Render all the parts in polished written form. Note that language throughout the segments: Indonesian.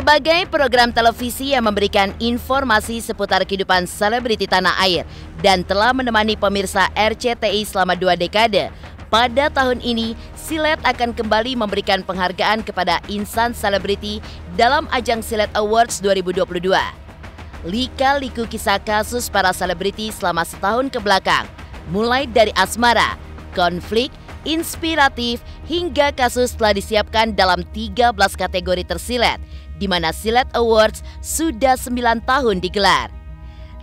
Sebagai program televisi yang memberikan informasi seputar kehidupan selebriti tanah air dan telah menemani pemirsa RCTI selama 2 dekade, pada tahun ini Silet akan kembali memberikan penghargaan kepada insan selebriti dalam ajang Silet Awards 2022. Lika-liku kisah kasus para selebriti selama setahun ke belakang, mulai dari asmara, konflik, inspiratif, hingga kasus telah disiapkan dalam 13 kategori tersilet, di mana Silet Awards sudah 9 tahun digelar.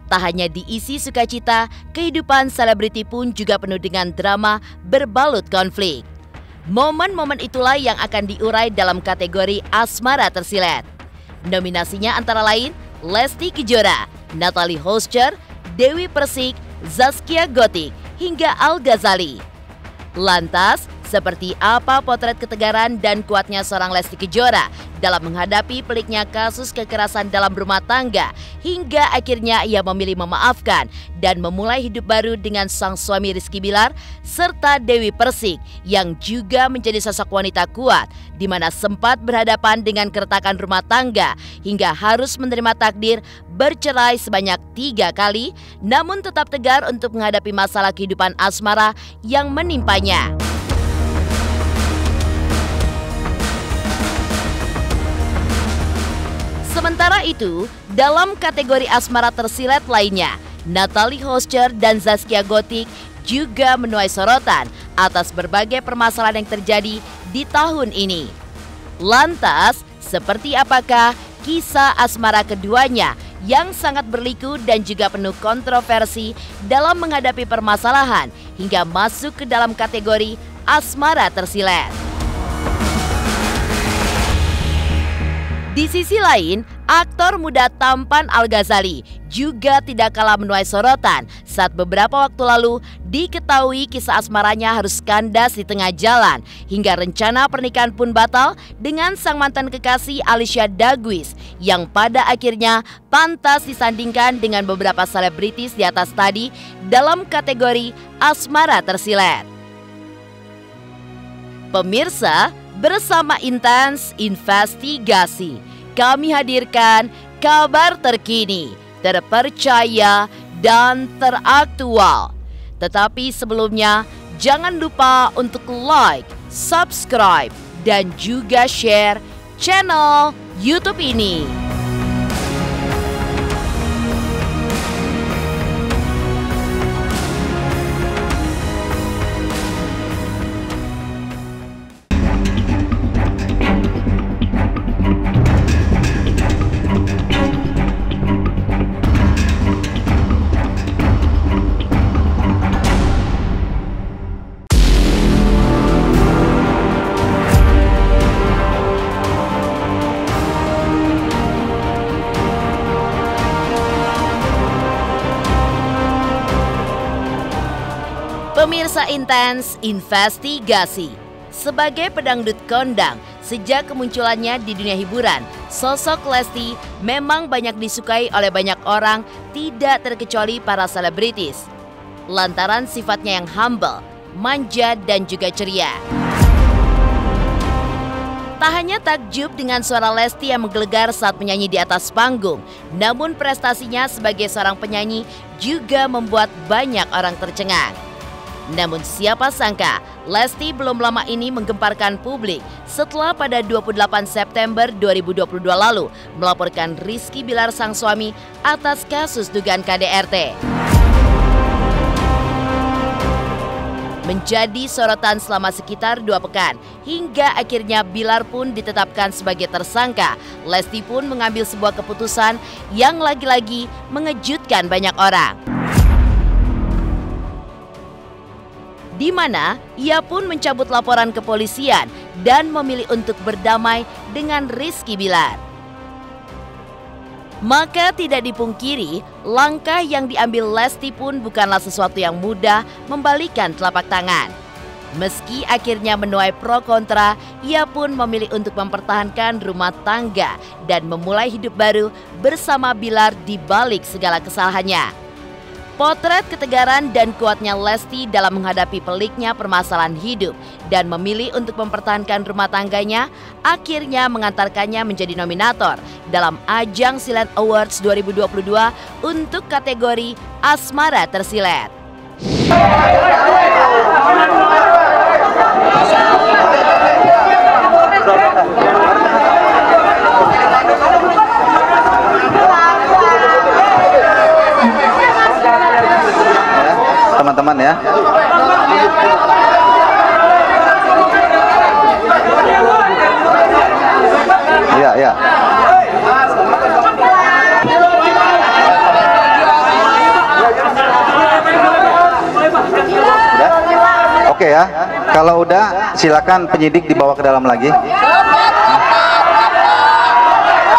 Tak hanya diisi sukacita, kehidupan selebriti pun juga penuh dengan drama berbalut konflik. Momen-momen itulah yang akan diurai dalam kategori asmara tersilet. Nominasinya antara lain Lesti Kejora, Natalie Hoscher, Dewi Persik, Zaskia Gotik, hingga Al Ghazali. Lantas, seperti apa potret ketegaran dan kuatnya seorang Lesti Kejora dalam menghadapi peliknya kasus kekerasan dalam rumah tangga hingga akhirnya ia memilih memaafkan dan memulai hidup baru dengan sang suami Rizky Bilar serta Dewi Persik yang juga menjadi sosok wanita kuat di mana sempat berhadapan dengan keretakan rumah tangga hingga harus menerima takdir bercerai sebanyak 3 kali namun tetap tegar untuk menghadapi masalah kehidupan asmara yang menimpanya. Sementara itu, dalam kategori asmara tersilet lainnya, Natalie Hoscher dan Zaskia Gotik juga menuai sorotan atas berbagai permasalahan yang terjadi di tahun ini. Lantas, seperti apakah kisah asmara keduanya yang sangat berliku dan juga penuh kontroversi dalam menghadapi permasalahan hingga masuk ke dalam kategori asmara tersilet? Di sisi lain, aktor muda tampan Al Ghazali juga tidak kalah menuai sorotan saat beberapa waktu lalu diketahui kisah asmaranya harus kandas di tengah jalan hingga rencana pernikahan pun batal dengan sang mantan kekasih Alicia Daguis yang pada akhirnya pantas disandingkan dengan beberapa selebritis di atas tadi dalam kategori asmara tersilet. Pemirsa, bersama Intens Investigasi, kami hadirkan kabar terkini, terpercaya, dan teraktual. Tetapi sebelumnya, jangan lupa untuk like, subscribe, dan juga share channel YouTube ini. Pemirsa Intens Investigasi, sebagai pedangdut kondang sejak kemunculannya di dunia hiburan, sosok Lesti memang banyak disukai oleh banyak orang, tidak terkecuali para selebritis. Lantaran sifatnya yang humble, manja, dan juga ceria. Tak hanya takjub dengan suara Lesti yang menggelegar saat menyanyi di atas panggung, namun prestasinya sebagai seorang penyanyi juga membuat banyak orang tercengang. Namun siapa sangka Lesti belum lama ini menggemparkan publik setelah pada 28 September 2022 lalu melaporkan Rizky Bilar sang suami atas kasus dugaan KDRT. Menjadi sorotan selama sekitar 2 pekan hingga akhirnya Bilar pun ditetapkan sebagai tersangka. Lesti pun mengambil sebuah keputusan yang lagi-lagi mengejutkan banyak orang, di mana ia pun mencabut laporan kepolisian dan memilih untuk berdamai dengan Rizky Bilar. Maka tidak dipungkiri, langkah yang diambil Lesti pun bukanlah sesuatu yang mudah membalikan telapak tangan. Meski akhirnya menuai pro kontra, ia pun memilih untuk mempertahankan rumah tangga dan memulai hidup baru bersama Bilar di balik segala kesalahannya. Potret ketegaran dan kuatnya Lesti dalam menghadapi peliknya permasalahan hidup dan memilih untuk mempertahankan rumah tangganya akhirnya mengantarkannya menjadi nominator dalam ajang Silet Awards 2022 untuk kategori Asmara Tersilet. Teman-teman ya. Iya, iya. Udah? Oke ya. Kalau udah, silakan penyidik dibawa ke dalam lagi.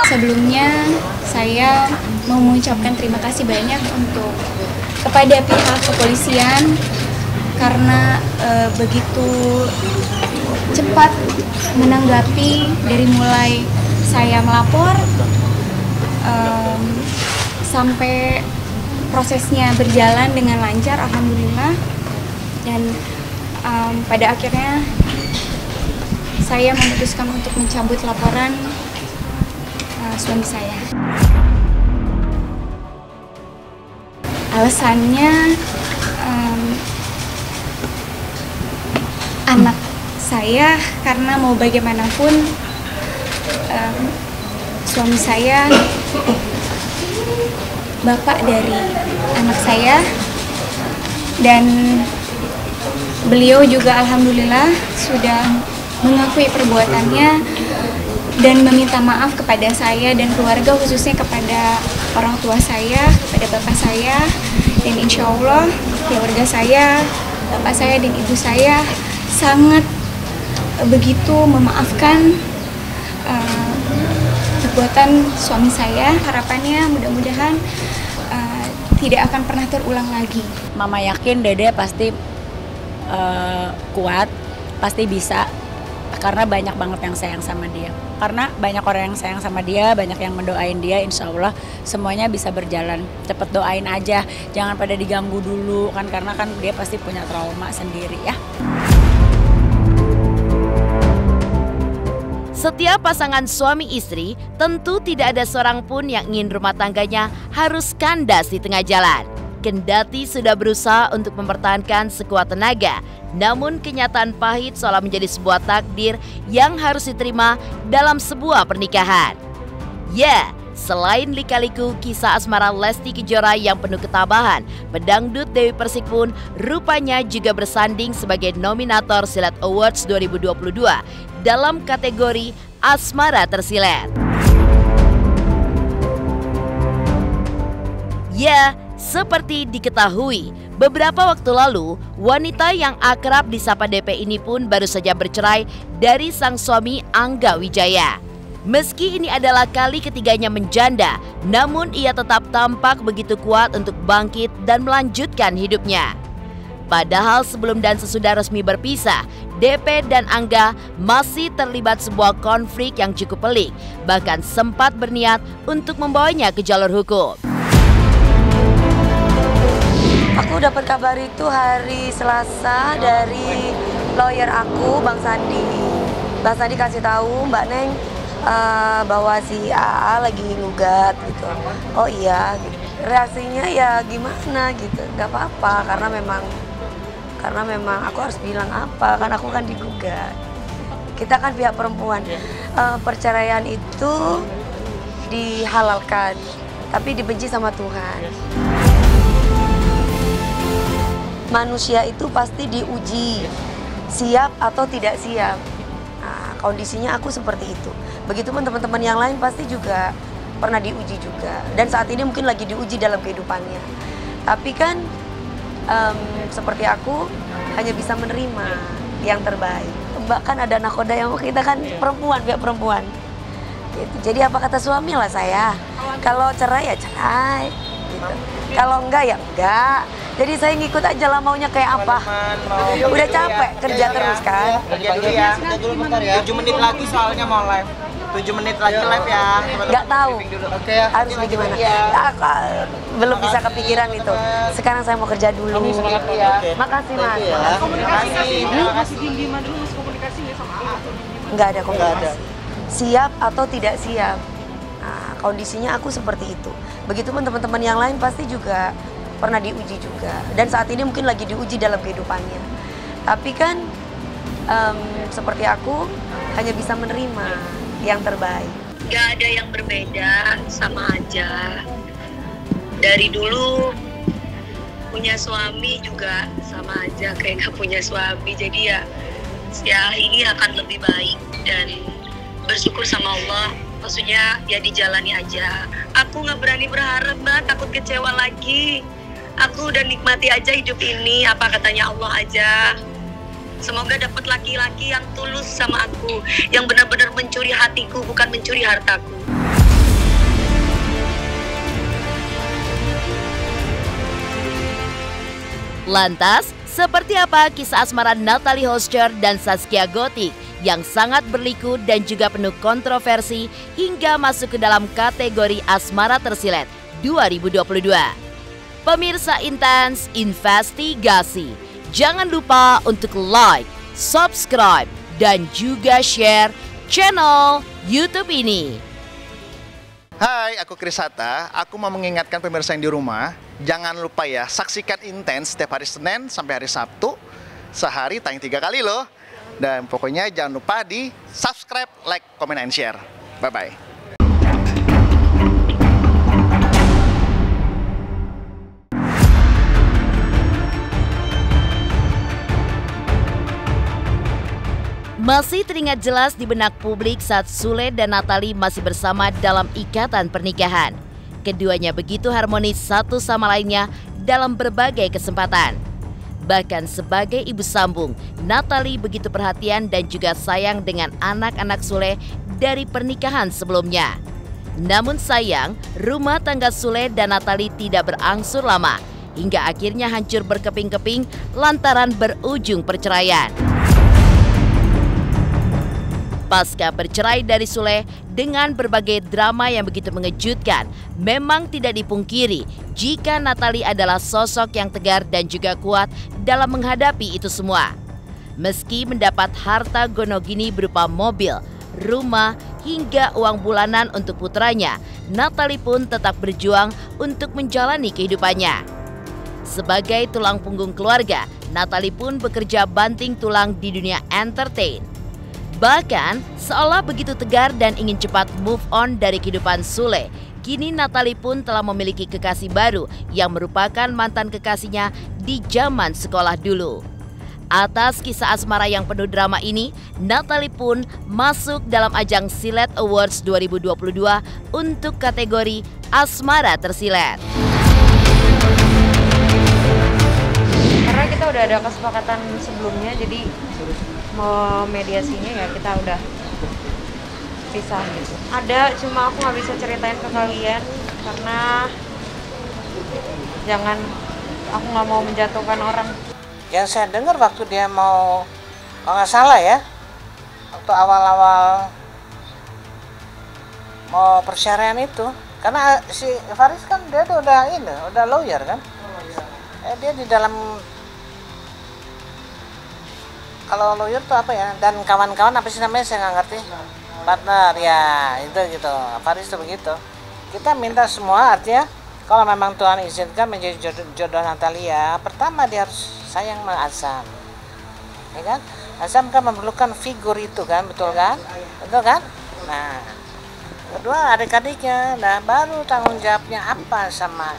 Sebelumnya saya mau mengucapkan terima kasih banyak kepada pihak kepolisian karena begitu cepat menanggapi dari mulai saya melapor sampai prosesnya berjalan dengan lancar, alhamdulillah. Dan pada akhirnya saya memutuskan untuk mencabut laporan suami saya. Alasannya anak saya, karena mau bagaimanapun suami saya bapak dari anak saya, dan beliau juga alhamdulillah sudah mengakui perbuatannya dan meminta maaf kepada saya dan keluarga, khususnya kepada orang tua saya, kepada bapak saya, dan insya Allah keluarga saya, bapak saya dan ibu saya sangat begitu memaafkan perbuatan suami saya. Harapannya mudah-mudahan tidak akan pernah terulang lagi. Mama yakin Dede pasti kuat, pasti bisa, karena banyak banget yang sayang sama dia. Karena banyak orang yang sayang sama dia, banyak yang mendoain dia, insya Allah semuanya bisa berjalan. Cepet doain aja, jangan pada diganggu dulu kan, karena kan dia pasti punya trauma sendiri ya. Setiap pasangan suami istri tentu tidak ada seorang pun yang ingin rumah tangganya harus kandas di tengah jalan. Kendati sudah berusaha untuk mempertahankan sekuat tenaga, namun kenyataan pahit seolah menjadi sebuah takdir yang harus diterima dalam sebuah pernikahan. Ya, selain lika-liku kisah asmara Lesti Kejora yang penuh ketabahan, pedangdut Dewi Persik pun rupanya juga bersanding sebagai nominator Silet Awards 2022 dalam kategori Asmara Tersilet. Ya, seperti diketahui, beberapa waktu lalu, wanita yang akrab disapa DP ini pun baru saja bercerai dari sang suami Angga Wijaya. Meski ini adalah kali ketiganya menjanda, namun ia tetap tampak begitu kuat untuk bangkit dan melanjutkan hidupnya. Padahal sebelum dan sesudah resmi berpisah, DP dan Angga masih terlibat sebuah konflik yang cukup pelik, bahkan sempat berniat untuk membawanya ke jalur hukum. Aku dapat kabar itu hari Selasa dari lawyer aku, Bang Sandi. Bang Sandi kasih tahu Mbak Neng bahwa si AA lagi ngugat gitu. Oh iya, gitu. Reaksinya ya gimana gitu, nggak apa-apa karena memang aku harus bilang apa, kan aku kan digugat. Kita kan pihak perempuan. Perceraian itu dihalalkan, tapi dibenci sama Tuhan. Manusia itu pasti diuji, siap atau tidak siap. Nah, kondisinya aku seperti itu. Begitupun teman-teman yang lain pasti juga pernah diuji juga. Dan saat ini mungkin lagi diuji dalam kehidupannya. Tapi kan seperti aku hanya bisa menerima yang terbaik. Bahkan ada nakoda yang kita kan perempuan, pihak perempuan. Gitu. Jadi apa kata suami lah saya, kalau cerai ya cerai. Gitu. Kalau enggak ya enggak. Jadi saya ngikut aja lah maunya kayak apa. Udah capek kerja terus kan. Kerja dulu ya. Kerja dulu bentar ya. 7 menit lagi soalnya mau live. 7 menit lagi live ya. Nggak tahu. Oke ya. Harus bagaimana? Belum bisa kepikiran itu. Sekarang saya mau kerja dulu. Makasih Mas. Komunikasi. Nggak ada komunikasi. Siap atau tidak siap. Nah, kondisinya aku seperti itu. Begitu pun teman-teman yang lain pasti juga pernah diuji juga. Dan saat ini mungkin lagi diuji dalam kehidupannya. Tapi kan seperti aku hanya bisa menerima yang terbaik. Gak ada yang berbeda, sama aja. Dari dulu punya suami juga sama aja kayak gak punya suami. Jadi ya ini akan lebih baik dan bersyukur sama Allah. Maksudnya ya dijalani aja. Aku gak berani berharap, Mbak, takut kecewa lagi. Aku udah nikmati aja hidup ini, apa katanya Allah aja. Semoga dapat laki-laki yang tulus sama aku, yang benar-benar mencuri hatiku, bukan mencuri hartaku. Lantas, seperti apa kisah asmara Natalie Hoscher dan Zaskia Gotik yang sangat berliku dan juga penuh kontroversi hingga masuk ke dalam kategori asmara tersilet 2022? Pemirsa Intens Investigasi, jangan lupa untuk like, subscribe, dan juga share channel YouTube ini. Hai, aku Chris Hatta. Aku mau mengingatkan pemirsa yang di rumah, jangan lupa ya, saksikan Intens setiap hari Senin sampai hari Sabtu. Sehari tayang 3 kali loh. Dan pokoknya jangan lupa di subscribe, like, comment, and share. Bye-bye. Masih teringat jelas di benak publik saat Sule dan Natalie masih bersama dalam ikatan pernikahan. Keduanya begitu harmonis satu sama lainnya dalam berbagai kesempatan. Bahkan sebagai ibu sambung, Natalie begitu perhatian dan juga sayang dengan anak-anak Sule dari pernikahan sebelumnya. Namun sayang, rumah tangga Sule dan Natalie tidak berangsur lama, hingga akhirnya hancur berkeping-keping lantaran berujung perceraian. Pasca bercerai dari Sule dengan berbagai drama yang begitu mengejutkan, memang tidak dipungkiri jika Natalie adalah sosok yang tegar dan juga kuat dalam menghadapi itu semua. Meski mendapat harta gonogini berupa mobil, rumah, hingga uang bulanan untuk putranya, Natalie pun tetap berjuang untuk menjalani kehidupannya. Sebagai tulang punggung keluarga, Natalie pun bekerja banting tulang di dunia entertain. Bahkan, seolah begitu tegar dan ingin cepat move on dari kehidupan Sule, kini Natalie pun telah memiliki kekasih baru yang merupakan mantan kekasihnya di zaman sekolah dulu. Atas kisah asmara yang penuh drama ini, Natalie pun masuk dalam ajang Silet Awards 2022 untuk kategori Asmara Tersilet. Karena kita udah ada kesepakatan sebelumnya, jadi mau mediasinya ya kita udah pisah gitu. Ada, cuma aku nggak bisa ceritain ke kalian karena aku nggak mau menjatuhkan orang. Yang saya dengar waktu dia mau, kalau nggak salah ya, waktu awal-awal mau perceraian itu, karena si Faris kan dia udah lawyer kan, dia di dalam. Kalau lawyer tuh apa ya, dan kawan-kawan apa sih namanya, saya nggak ngerti, partner ya itu gitu. Faris tuh begitu. Kita minta semua, artinya kalau memang Tuhan izinkan menjadi jodoh Natalia, pertama dia harus sayang sama Azam, ya kan? Azam kan memerlukan figur itu kan, betul kan? Betul kan? Nah, kedua adik-adiknya, nah baru tanggung jawabnya apa sama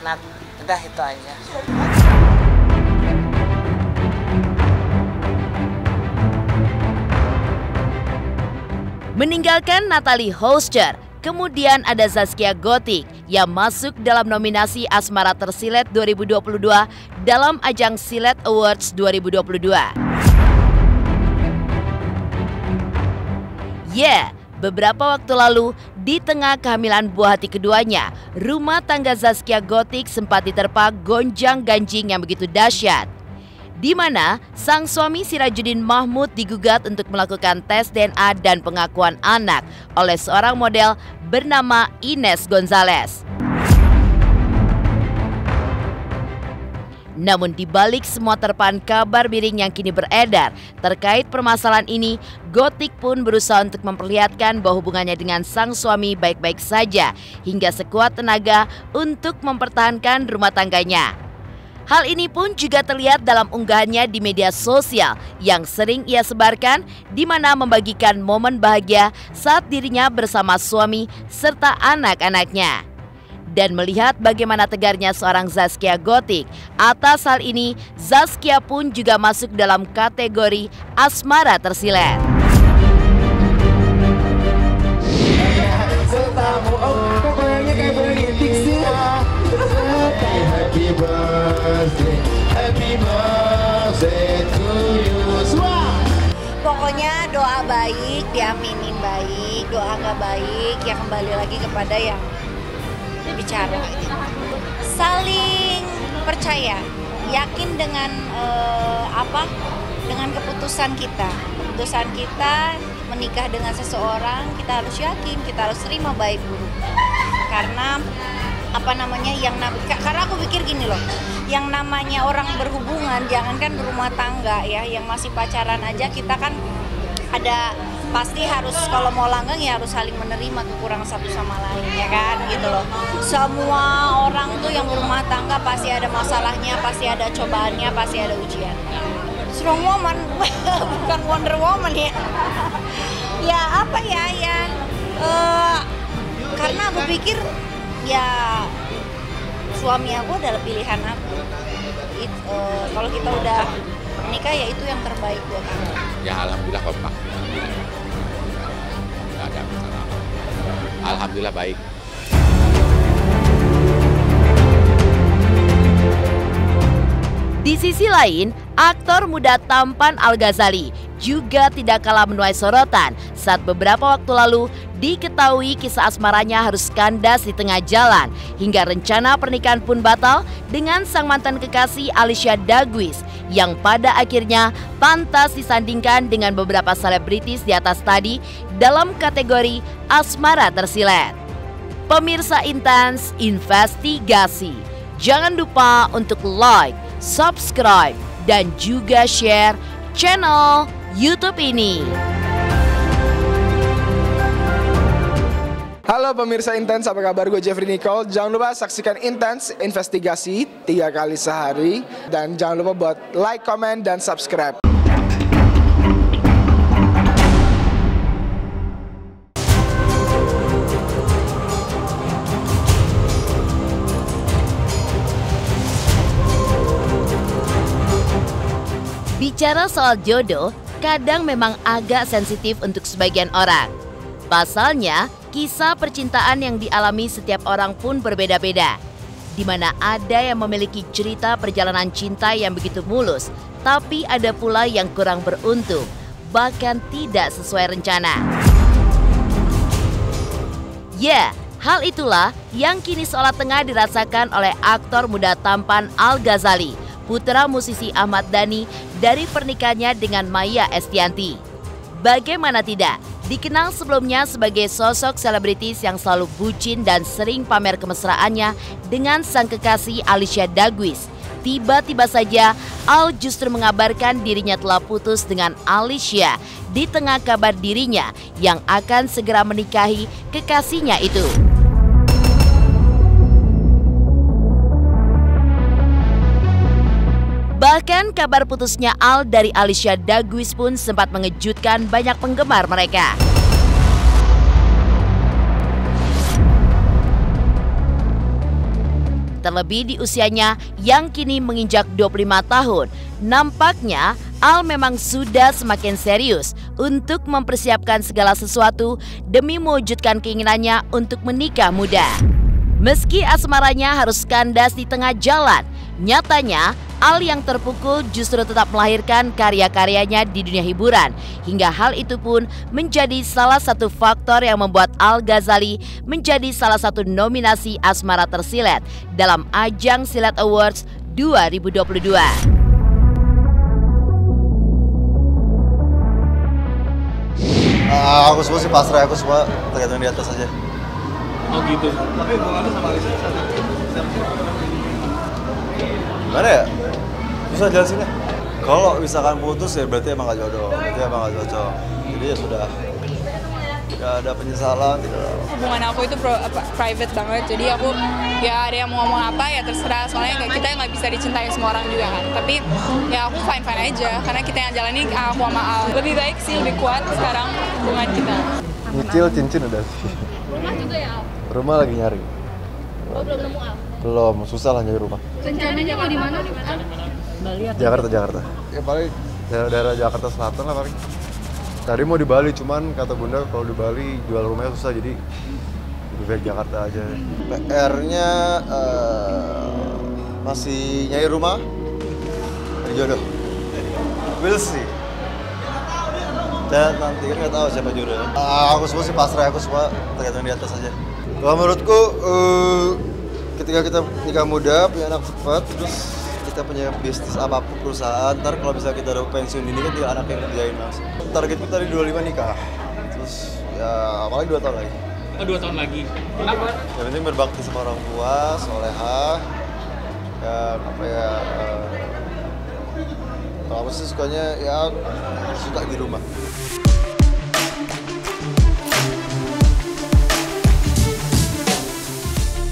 Nat, udah itu aja. Meninggalkan Natalie Hoscher, kemudian ada Zaskia Gotik yang masuk dalam nominasi Asmara Tersilet 2022 dalam ajang Silet Awards 2022. Beberapa waktu lalu Di tengah kehamilan buah hati keduanya, rumah tangga Zaskia Gotik sempat diterpa gonjang-ganjing yang begitu dahsyat, di mana sang suami Sirajuddin Mahmud digugat untuk melakukan tes DNA dan pengakuan anak oleh seorang model bernama Ines Gonzalez. Namun di balik semua terpaan kabar miring yang kini beredar terkait permasalahan ini, Gotik pun berusaha untuk memperlihatkan bahwa hubungannya dengan sang suami baik-baik saja hingga sekuat tenaga untuk mempertahankan rumah tangganya. Hal ini pun juga terlihat dalam unggahannya di media sosial yang sering ia sebarkan, di mana membagikan momen bahagia saat dirinya bersama suami serta anak-anaknya. Dan melihat bagaimana tegarnya seorang Zaskia Gotik, atas hal ini Zaskia pun juga masuk dalam kategori asmara tersilet. Pokoknya doa baik, diaminin baik, doa nggak baik, ya kembali lagi kepada yang bicara. Saling percaya, yakin dengan dengan keputusan kita. Keputusan kita menikah dengan seseorang, kita harus yakin, kita harus terima baik buruk. Karena karena aku pikir gini loh, yang namanya orang berhubungan, jangankan berumah tangga ya, yang masih pacaran aja kita kan ada pasti harus, kalau mau langgeng ya harus saling menerima kekurangan satu sama lain, ya kan, gitu loh. Semua orang tuh yang berumah tangga pasti ada masalahnya, pasti ada cobaannya, pasti ada ujian. Strong woman, bukan Wonder Woman ya. Ya apa ya, karena aku pikir ya suami aku adalah pilihan aku. Kalau kita udah menikah ya itu yang terbaik buat aku. Ya alhamdulillah kompak. Nggak ada masalah. Alhamdulillah baik. Di sisi lain, aktor muda tampan Al-Ghazali juga tidak kalah menuai sorotan saat beberapa waktu lalu diketahui kisah asmaranya harus kandas di tengah jalan hingga rencana pernikahan pun batal dengan sang mantan kekasih Alicia Daguis yang pada akhirnya pantas disandingkan dengan beberapa selebritis di atas tadi dalam kategori asmara tersilet. Pemirsa Intens Investigasi, jangan lupa untuk like, subscribe, dan juga share channel YouTube ini. Halo pemirsa Intens, apa kabar? Gue Jeffrey Nicole. Jangan lupa saksikan Intens Investigasi 3 kali sehari. Dan jangan lupa buat like, comment, dan subscribe. Bicara soal jodoh, kadang memang agak sensitif untuk sebagian orang. Pasalnya, kisah percintaan yang dialami setiap orang pun berbeda-beda. Di mana ada yang memiliki cerita perjalanan cinta yang begitu mulus, tapi ada pula yang kurang beruntung, bahkan tidak sesuai rencana. Ya, hal itulah yang kini seolah tengah dirasakan oleh aktor muda tampan Al-Ghazali, putra musisi Ahmad Dhani dari pernikahannya dengan Maya Estianty. Bagaimana tidak, dikenal sebelumnya sebagai sosok selebritis yang selalu bucin dan sering pamer kemesraannya dengan sang kekasih Alicia Daguis. Tiba-tiba saja Al justru mengabarkan dirinya telah putus dengan Alicia di tengah kabar dirinya yang akan segera menikahi kekasihnya itu. Bahkan kabar putusnya Al dari Alicia Daguis pun sempat mengejutkan banyak penggemar mereka. Terlebih di usianya yang kini menginjak 25 tahun, nampaknya Al memang sudah semakin serius untuk mempersiapkan segala sesuatu demi mewujudkan keinginannya untuk menikah muda. Meski asmaranya harus kandas di tengah jalan, nyatanya Al yang terpukul justru tetap melahirkan karya-karyanya di dunia hiburan, hingga hal itu pun menjadi salah satu faktor yang membuat Al Ghazali menjadi salah satu nominasi asmara tersilet dalam ajang Silet Awards 2022. Aku semua sih pasrah, aku semua tergantung di atas aja. Oh gitu. Tapi hubungannya sama Alisa gimana ya? Susah jelasinnya. Kalau misalkan putus ya berarti emang gak jodoh, berarti emang gak cocok. Jadi ya sudah, tidak ada penyesalan, tidak. Hubungan aku itu private banget, jadi aku ya ada yang mau ngomong apa ya terserah, soalnya kita nggak bisa dicintai semua orang juga kan. Tapi ya aku fine aja, karena kita yang jalanin aku sama Al. Lebih baik sih, lebih kuat sekarang hubungan kita. Nyicil cincin udah sih. Rumah juga ya Al? Rumah lagi nyari. Oh belum nemu Al? Belum, susah lah nyari rumah. Rencananya mau di mana? Bali atau Jakarta. Ya paling daerah Jakarta Selatan lah paling. Tadi mau di Bali, cuman kata bunda kalau di Bali jual rumahnya susah, jadi lebih baik Jakarta aja. PR-nya masih nyari rumah, nyari jodoh. We'll see. Dan nanti kan nggak tahu siapa jodohnya. Aku semua sih pasrah, aku semua tergantung di atas aja. Kalau menurutku ketika kita nikah muda, punya anak cepat, terus kita punya bisnis apapun perusahaan, ntar kalau bisa kita udah pensiun dini kan tinggal anak yang ngerjain mas. Target kita di 25 nikah, terus ya apalagi 2 tahun lagi. Oh 2 tahun lagi, kenapa? Yang penting berbakti sama orang tua, solehah, ya apa ya, kalau aku sih sukanya ya suka di rumah.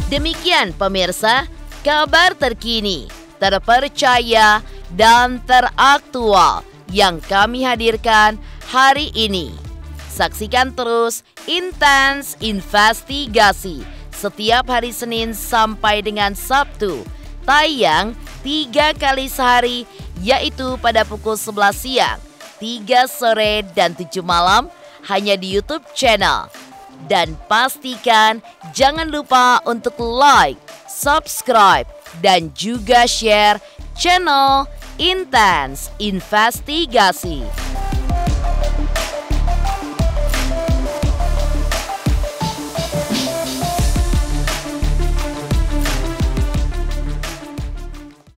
Demikian pemirsa, kabar terkini, terpercaya, dan teraktual yang kami hadirkan hari ini. Saksikan terus Intens Investigasi setiap hari Senin sampai dengan Sabtu. Tayang 3 kali sehari, yaitu pada pukul 11 siang, 3 sore, dan 7 malam hanya di YouTube channel. Dan pastikan jangan lupa untuk like, subscribe, dan juga share channel Intens Investigasi.